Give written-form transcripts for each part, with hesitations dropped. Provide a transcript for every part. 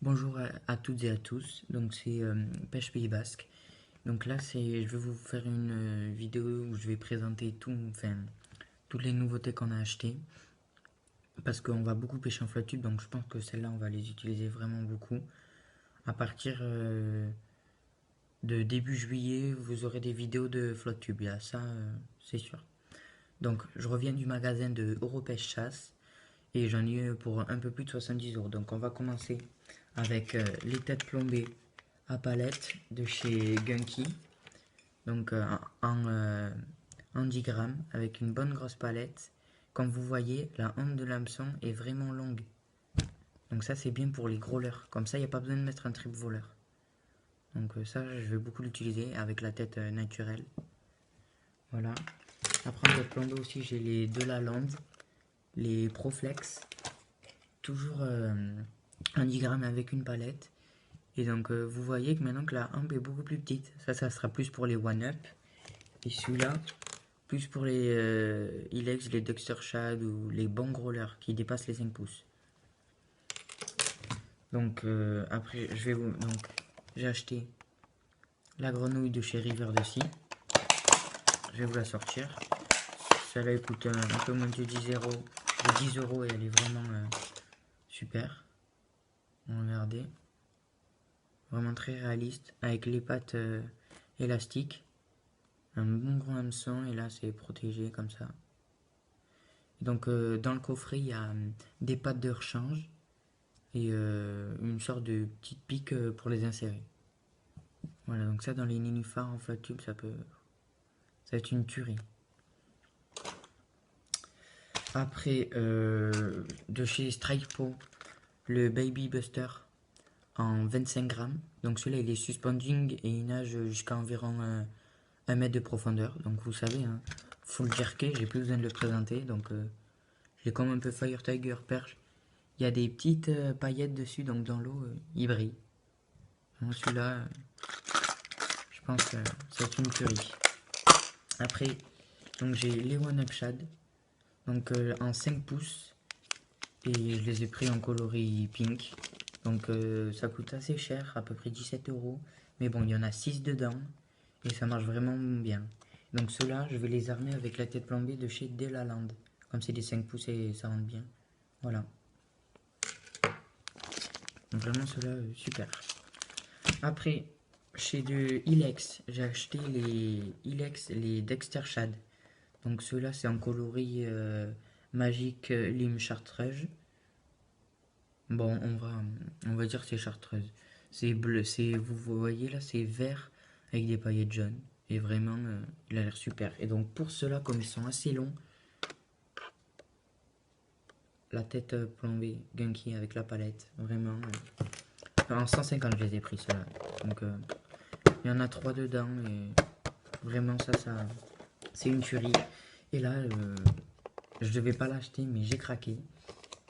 Bonjour à toutes et à tous, donc c'est Pêche Pays Basque. Donc là, je vais vous faire une vidéo où je vais présenter toutes les nouveautés qu'on a achetées. Parce qu'on va beaucoup pêcher en flotte tube, donc je pense que celles-là, on va les utiliser vraiment beaucoup. À partir de début juillet, vous aurez des vidéos de flotte tube, là, ça, c'est sûr. Donc je reviens du magasin de Europêche Chasse et j'en ai eu pour un peu plus de 70 €. Donc on va commencer avec les têtes plombées à palette de chez Gunky. Donc en 10 grammes avec une bonne grosse palette. Comme vous voyez, la hante de l'hameçon est vraiment longue. Donc ça c'est bien pour les gros leurres. Comme ça il n'y a pas besoin de mettre un trip voleur. Donc ça je vais beaucoup l'utiliser avec la tête naturelle. Voilà. Après en tête plombée aussi j'ai les de la lande, les Proflex. Toujours en 10 grammes avec une palette. Et donc vous voyez que maintenant que la hampe est beaucoup plus petite, ça sera plus pour les one-up. Et celui-là, plus pour les Ilex, les Dexter Shad ou les bons growlers qui dépassent les 5 pouces. Donc après, j'ai acheté la grenouille de chez River de Sea. Je vais vous la sortir. Celle-là elle coûte un peu moins de 10 € et elle est vraiment super. Regardez. Vraiment très réaliste avec les pattes élastiques. Un bon gros hameçon et là c'est protégé comme ça. Donc dans le coffret il y a des pattes de rechange et une sorte de petite pique pour les insérer. Voilà, donc ça dans les nénuphars en flat tube ça va être une tuerie. Après de chez Strikepo, le Baby Buster en 25 grammes. Donc celui-là il est suspending et il nage jusqu'à environ 1 mètre de profondeur. Donc vous savez, hein, faut le jerker, j'ai plus besoin de le présenter. Donc je l'ai comme un peu Fire Tiger perche. Il y a des petites paillettes dessus, donc dans l'eau, il brille. Moi celui-là, je pense que c'est une tuerie. Après, donc j'ai les One Up Shad, donc en 5 pouces. Et je les ai pris en coloris pink. Donc ça coûte assez cher, à peu près 17 €. Mais bon, il y en a 6 dedans. Et ça marche vraiment bien. Donc ceux-là, je vais les armer avec la tête plombée de chez Delaland. Comme c'est des 5 pouces et ça rentre bien. Voilà. Donc vraiment ceux-là, super. Après, chez de Ilex, j'ai acheté les Ilex, les Dexter Shad. Donc ceux-là, c'est en coloris magique lime chartreuse. Bon, on va dire que c'est chartreuse. C'est bleu, vous voyez là, c'est vert avec des paillettes jaunes. Et vraiment, il a l'air super. Et donc pour ceux-là, comme ils sont assez longs, la tête plombée, Gunky avec la palette, vraiment. En 150 je les ai pris ceux-là. Donc il y en a 3 dedans et vraiment ça c'est une tuerie. Et là, je devais pas l'acheter mais j'ai craqué.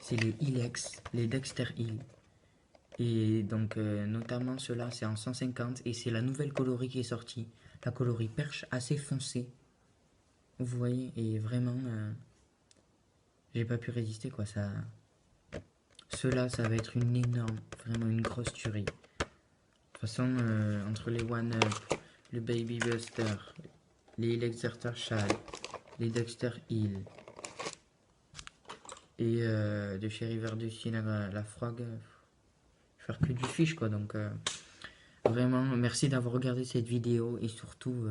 C'est les Ilex, les Dexter Hill. Et donc notamment ceux-là c'est en 150 et c'est la nouvelle coloris qui est sortie. La coloris perche assez foncée. Vous voyez, et vraiment j'ai pas pu résister quoi. Ceux-là ça va être une énorme, vraiment une grosse tuerie. De toute façon entre les One Up, le Baby Buster, les Lexerter Shad, les Dexter Hill et de chez River du la Frog, faire que du fish quoi. Donc vraiment, merci d'avoir regardé cette vidéo et surtout,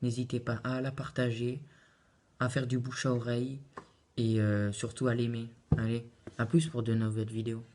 n'hésitez pas à la partager, à faire du bouche à oreille et surtout à l'aimer. Allez, à plus pour de nouvelles vidéos.